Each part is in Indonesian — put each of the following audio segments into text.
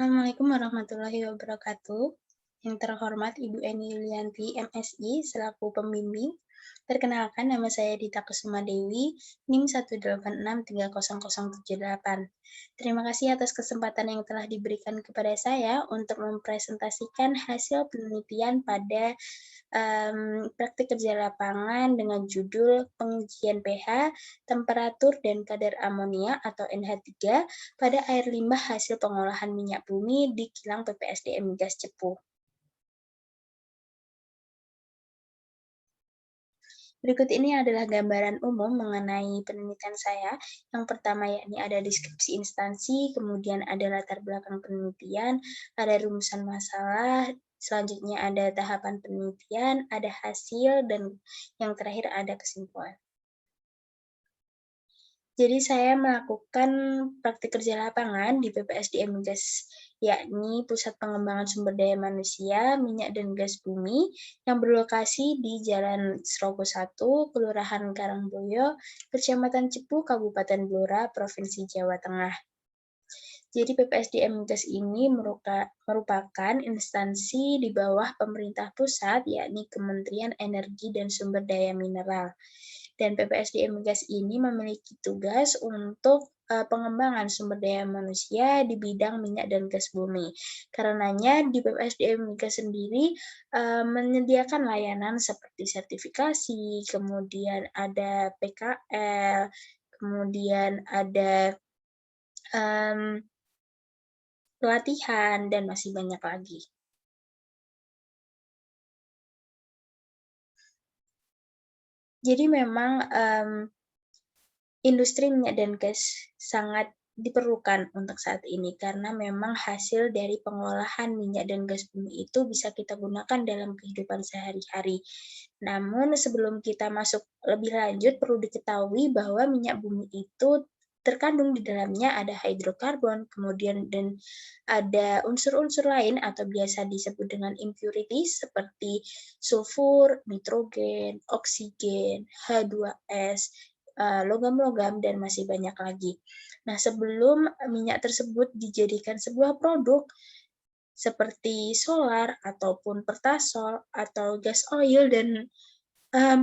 Assalamualaikum warahmatullahi wabarakatuh. Yang terhormat Ibu Eni Yulianti, MSI, selaku pembimbing. Perkenalkan, nama saya Dita Kusuma Dewi, NIM 1863078. Terima kasih atas kesempatan yang telah diberikan kepada saya untuk mempresentasikan hasil penelitian pada praktik kerja lapangan dengan judul pengujian pH, temperatur, dan kadar amonia atau NH3 pada air limbah hasil pengolahan minyak bumi di kilang PPSDM Migas Cepu. Berikut ini adalah gambaran umum mengenai penelitian saya. Yang pertama yakni ada deskripsi instansi, kemudian ada latar belakang penelitian, ada rumusan masalah, selanjutnya ada tahapan penelitian, ada hasil, dan yang terakhir ada kesimpulan. Jadi saya melakukan praktik kerja lapangan di PPSDM Migas, yakni Pusat Pengembangan Sumber Daya Manusia, Minyak dan Gas Bumi, yang berlokasi di Jalan Serogo 1, Kelurahan Karangboyo, Kecamatan Cepu, Kabupaten Blora, Provinsi Jawa Tengah. Jadi PPSDM Migas ini merupakan instansi di bawah pemerintah pusat, yakni Kementerian Energi dan Sumber Daya Mineral. Dan PPSDM Migas ini memiliki tugas untuk pengembangan sumber daya manusia di bidang minyak dan gas bumi. Karenanya di PPSDM Migas sendiri menyediakan layanan seperti sertifikasi, kemudian ada PKL, kemudian ada pelatihan, dan masih banyak lagi. Jadi memang industri minyak dan gas sangat diperlukan untuk saat ini karena memang hasil dari pengolahan minyak dan gas bumi itu bisa kita gunakan dalam kehidupan sehari-hari. Namun sebelum kita masuk lebih lanjut perlu diketahui bahwa minyak bumi itu terkandung di dalamnya ada hidrokarbon, kemudian dan ada unsur-unsur lain atau biasa disebut dengan impurities seperti sulfur, nitrogen, oksigen, H2S, logam-logam, dan masih banyak lagi. Nah, sebelum minyak tersebut dijadikan sebuah produk seperti solar ataupun pertasol atau gas oil dan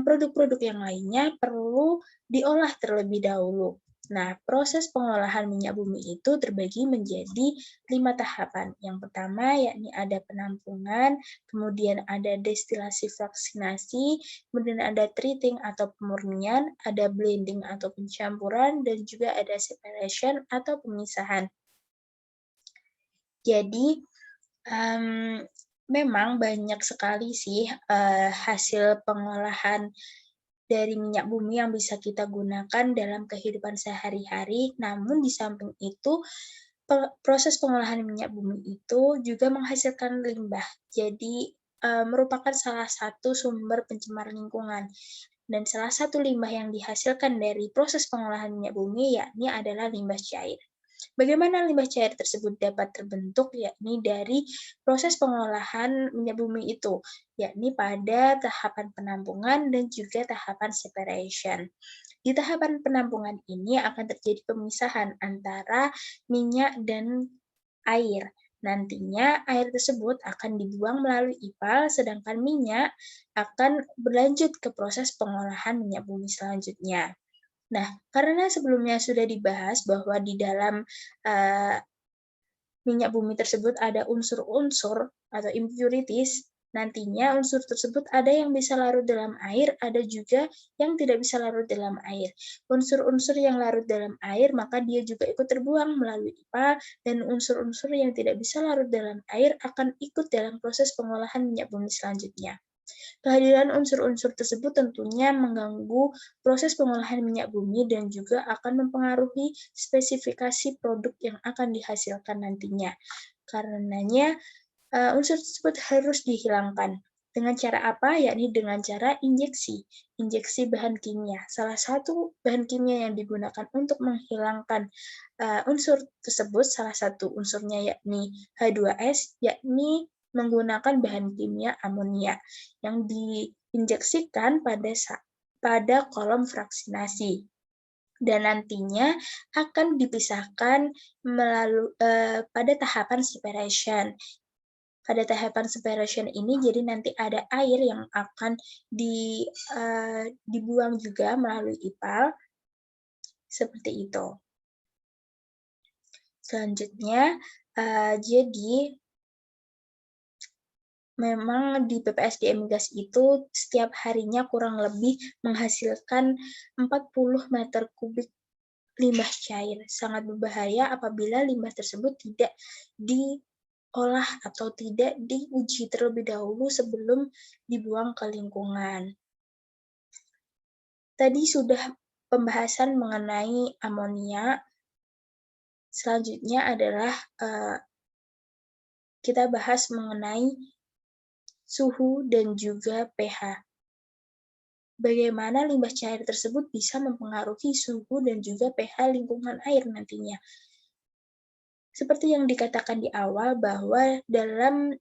produk-produk yang lainnya perlu diolah terlebih dahulu. Nah, proses pengolahan minyak bumi itu terbagi menjadi 5 tahapan. Yang pertama yakni ada penampungan, kemudian ada destilasi fraksinasi, kemudian ada treating atau pemurnian, ada blending atau pencampuran, dan juga ada separation atau pemisahan. Jadi, memang banyak sekali sih hasil pengolahan dari minyak bumi yang bisa kita gunakan dalam kehidupan sehari-hari. Namun di samping itu, proses pengolahan minyak bumi itu juga menghasilkan limbah. Jadi merupakan salah satu sumber pencemar lingkungan. Dan salah satu limbah yang dihasilkan dari proses pengolahan minyak bumi yakni adalah limbah cair. Bagaimana limbah cair tersebut dapat terbentuk, yakni dari proses pengolahan minyak bumi itu, yakni pada tahapan penampungan dan juga tahapan separation. Di tahapan penampungan ini akan terjadi pemisahan antara minyak dan air. Nantinya air tersebut akan dibuang melalui ipal, sedangkan minyak akan berlanjut ke proses pengolahan minyak bumi selanjutnya. Nah, karena sebelumnya sudah dibahas bahwa di dalam minyak bumi tersebut ada unsur-unsur atau impurities, nantinya unsur tersebut ada yang bisa larut dalam air, ada juga yang tidak bisa larut dalam air. Unsur-unsur yang larut dalam air, maka dia juga ikut terbuang melalui IPA, dan unsur-unsur yang tidak bisa larut dalam air akan ikut dalam proses pengolahan minyak bumi selanjutnya. Kehadiran unsur-unsur tersebut tentunya mengganggu proses pengolahan minyak bumi dan juga akan mempengaruhi spesifikasi produk yang akan dihasilkan nantinya. Karenanya, unsur tersebut harus dihilangkan. Dengan cara apa? Yakni dengan cara injeksi. Injeksi bahan kimia. Salah satu bahan kimia yang digunakan untuk menghilangkan unsur tersebut, salah satu unsurnya yakni H2S, yakni menggunakan bahan kimia amonia yang diinjeksikan pada kolom fraksinasi. dan nantinya akan dipisahkan pada tahapan separation. Pada tahapan separation ini, jadi nanti ada air yang akan dibuang juga melalui ipal, seperti itu. Selanjutnya, jadi memang di PPSDM Migas itu setiap harinya kurang lebih menghasilkan 40 meter kubik limbah cair. Sangat berbahaya apabila limbah tersebut tidak diolah atau tidak diuji terlebih dahulu sebelum dibuang ke lingkungan. Tadi sudah pembahasan mengenai amonia. Selanjutnya adalah kita bahas mengenai suhu dan juga pH. Bagaimana limbah cair tersebut bisa mempengaruhi suhu dan juga pH lingkungan air nantinya. Seperti yang dikatakan di awal bahwa dalam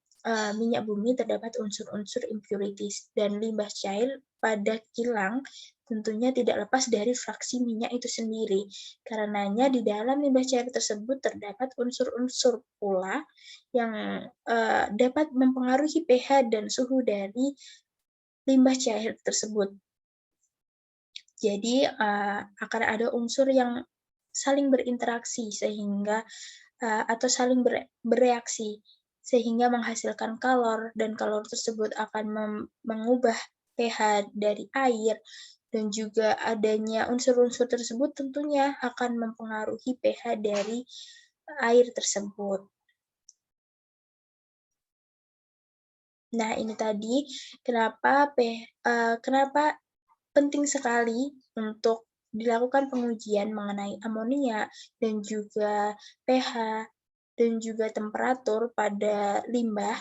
minyak bumi terdapat unsur-unsur impurities dan limbah cair pada kilang tentunya tidak lepas dari fraksi minyak itu sendiri. Karenanya di dalam limbah cair tersebut terdapat unsur-unsur pula yang dapat mempengaruhi pH dan suhu dari limbah cair tersebut. Jadi akan ada unsur yang saling berinteraksi sehingga atau saling bereaksi sehingga menghasilkan kalor, dan kalor tersebut akan mengubah pH dari air, dan juga adanya unsur-unsur tersebut tentunya akan mempengaruhi pH dari air tersebut. Nah, ini tadi kenapa penting sekali untuk dilakukan pengujian mengenai amonia dan juga pH dan juga temperatur pada limbah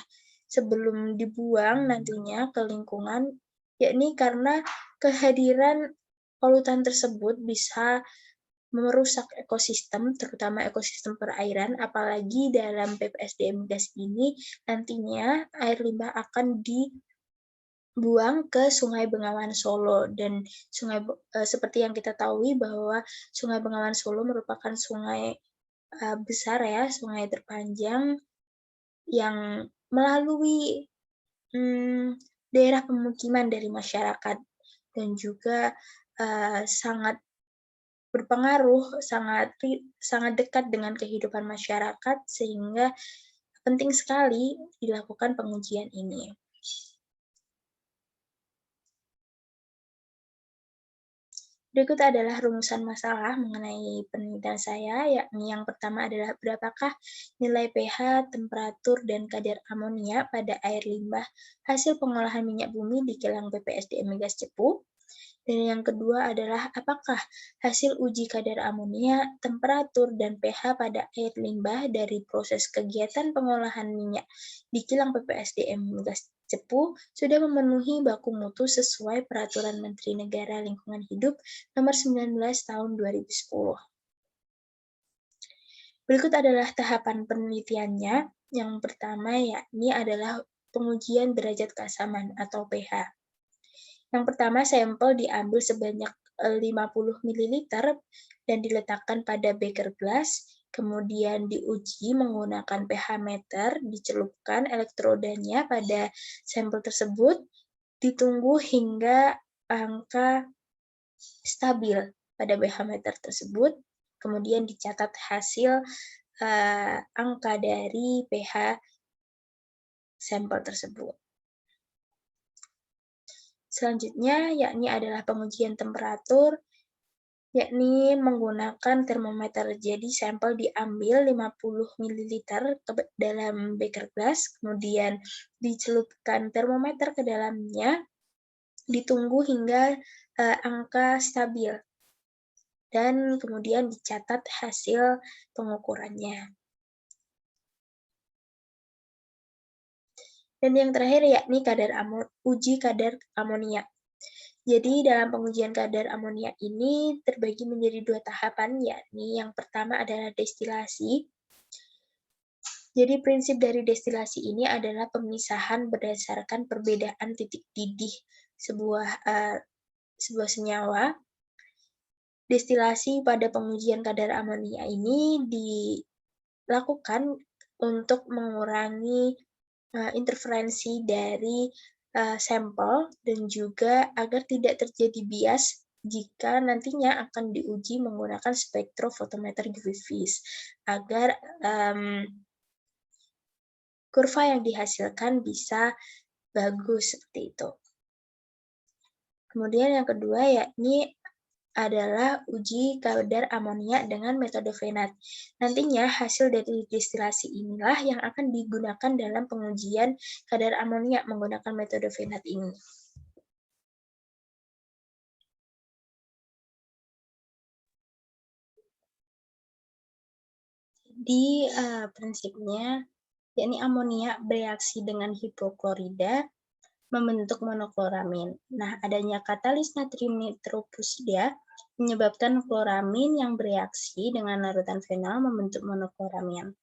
sebelum dibuang nantinya ke lingkungan, yakni karena kehadiran polutan tersebut bisa merusak ekosistem, terutama ekosistem perairan, apalagi dalam PPSDM Migas ini nantinya air limbah akan dibuang ke Sungai Bengawan Solo, dan seperti yang kita tahu bahwa Sungai Bengawan Solo merupakan sungai besar ya, sungai terpanjang yang melalui daerah pemukiman dari masyarakat, dan juga sangat berpengaruh, sangat dekat dengan kehidupan masyarakat, sehingga penting sekali dilakukan pengujian ini. Berikut adalah rumusan masalah mengenai penelitian saya, yakni yang pertama adalah berapakah nilai pH, temperatur, dan kadar amonia pada air limbah hasil pengolahan minyak bumi di kilang PPSDM Migas Cepu. Dan yang kedua adalah apakah hasil uji kadar amonia, temperatur, dan pH pada air limbah dari proses kegiatan pengolahan minyak di kilang PPSDM Migas Cepu sudah memenuhi baku mutu sesuai Peraturan Menteri Negara Lingkungan Hidup Nomor 19 Tahun 2010. Berikut adalah tahapan penelitiannya. Yang pertama yakni adalah pengujian derajat keasaman atau pH. Yang pertama, sampel diambil sebanyak 50 ml dan diletakkan pada beker gelas, kemudian diuji menggunakan pH meter, dicelupkan elektrodanya pada sampel tersebut, ditunggu hingga angka stabil pada pH meter tersebut, kemudian dicatat hasil angka dari pH sampel tersebut. Selanjutnya, yakni adalah pengujian temperatur, yakni menggunakan termometer. Jadi, sampel diambil 50 ml ke dalam beker gelas, kemudian dicelupkan termometer ke dalamnya, ditunggu hingga angka stabil, dan kemudian dicatat hasil pengukurannya. Dan yang terakhir yakni uji kadar amonia. Jadi dalam pengujian kadar amonia ini terbagi menjadi dua tahapan, yakni yang pertama adalah destilasi. Jadi prinsip dari destilasi ini adalah pemisahan berdasarkan perbedaan titik didih sebuah senyawa. Destilasi pada pengujian kadar amonia ini dilakukan untuk mengurangi interferensi dari sampel dan juga agar tidak terjadi bias jika nantinya akan diuji menggunakan spektrofotometer Griffiths agar kurva yang dihasilkan bisa bagus seperti itu. Kemudian yang kedua yakni adalah uji kadar amonia dengan metode Venat. Nantinya hasil dari destilasi inilah yang akan digunakan dalam pengujian kadar amonia menggunakan metode Venat ini. Di prinsipnya, yakni amonia bereaksi dengan hipoklorida membentuk monokloramin. Nah, adanya katalis natrium nitropurida menyebabkan kloramin yang bereaksi dengan larutan fenol membentuk monokloramin.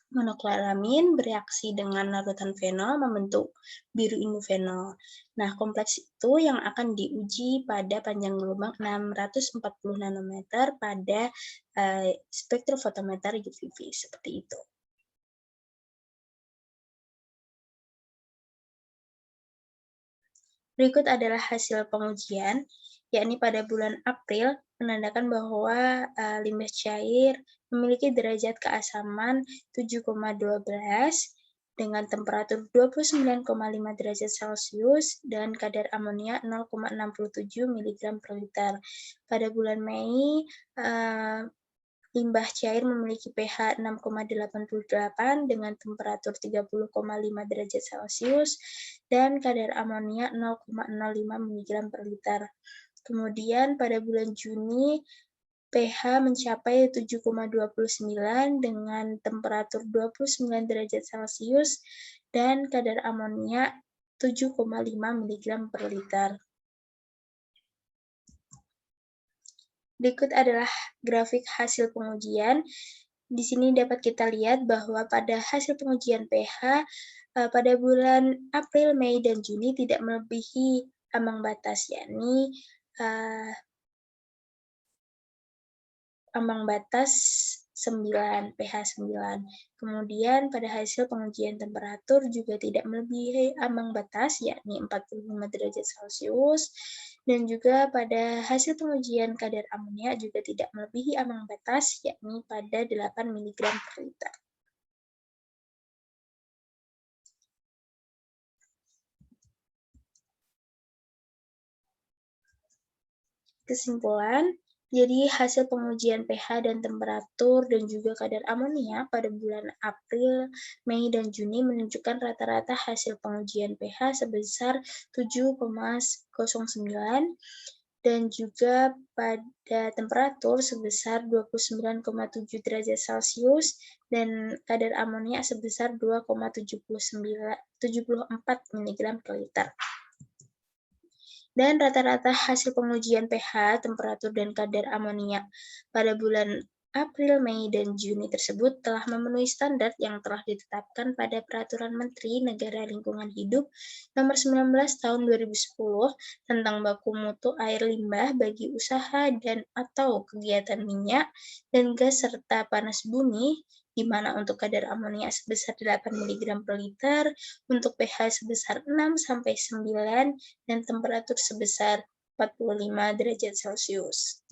Monokloramin bereaksi dengan larutan fenol membentuk biru indofenol. Nah, kompleks itu yang akan diuji pada panjang gelombang 640 nanometer pada spektrofotometer UV seperti itu. Berikut adalah hasil pengujian, yakni pada bulan April menandakan bahwa limbah cair memiliki derajat keasaman 7,12 dengan temperatur 29,5 derajat Celcius dan kadar amonia 0,67 mg per liter. Pada bulan Mei, limbah cair memiliki pH 6,88 dengan temperatur 30,5 derajat Celcius dan kadar amonia 0,05 mg per liter. Kemudian pada bulan Juni, pH mencapai 7,29 dengan temperatur 29 derajat Celcius dan kadar amonia 7,5 mg per liter. Berikut adalah grafik hasil pengujian. Di sini dapat kita lihat bahwa pada hasil pengujian pH pada bulan April, Mei, dan Juni tidak melebihi ambang batas, yakni ambang batas 9, pH 9. Kemudian pada hasil pengujian temperatur juga tidak melebihi ambang batas, yakni 45 derajat Celcius. Dan juga pada hasil pengujian kadar amonia juga tidak melebihi ambang batas, yakni pada 8 mg per liter. Kesimpulan, jadi hasil pengujian pH dan temperatur dan juga kadar amonia pada bulan April, Mei, dan Juni menunjukkan rata-rata hasil pengujian pH sebesar 7,09 dan juga pada temperatur sebesar 29,7 derajat Celcius dan kadar amonia sebesar 2,74 mg per liter. Dan rata-rata hasil pengujian pH, temperatur, dan kadar amonia pada bulan April, Mei, dan Juni tersebut telah memenuhi standar yang telah ditetapkan pada Peraturan Menteri Negara Lingkungan Hidup Nomor 19 Tahun 2010 tentang baku mutu air limbah bagi usaha dan/atau kegiatan minyak dan gas serta panas bumi, di mana untuk kadar amonia sebesar 8 mg per liter, untuk pH sebesar 6-9, dan temperatur sebesar 45 derajat Celcius.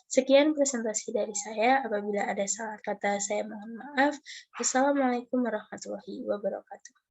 Sekian presentasi dari saya. Apabila ada salah kata, saya mohon maaf. Wassalamualaikum warahmatullahi wabarakatuh.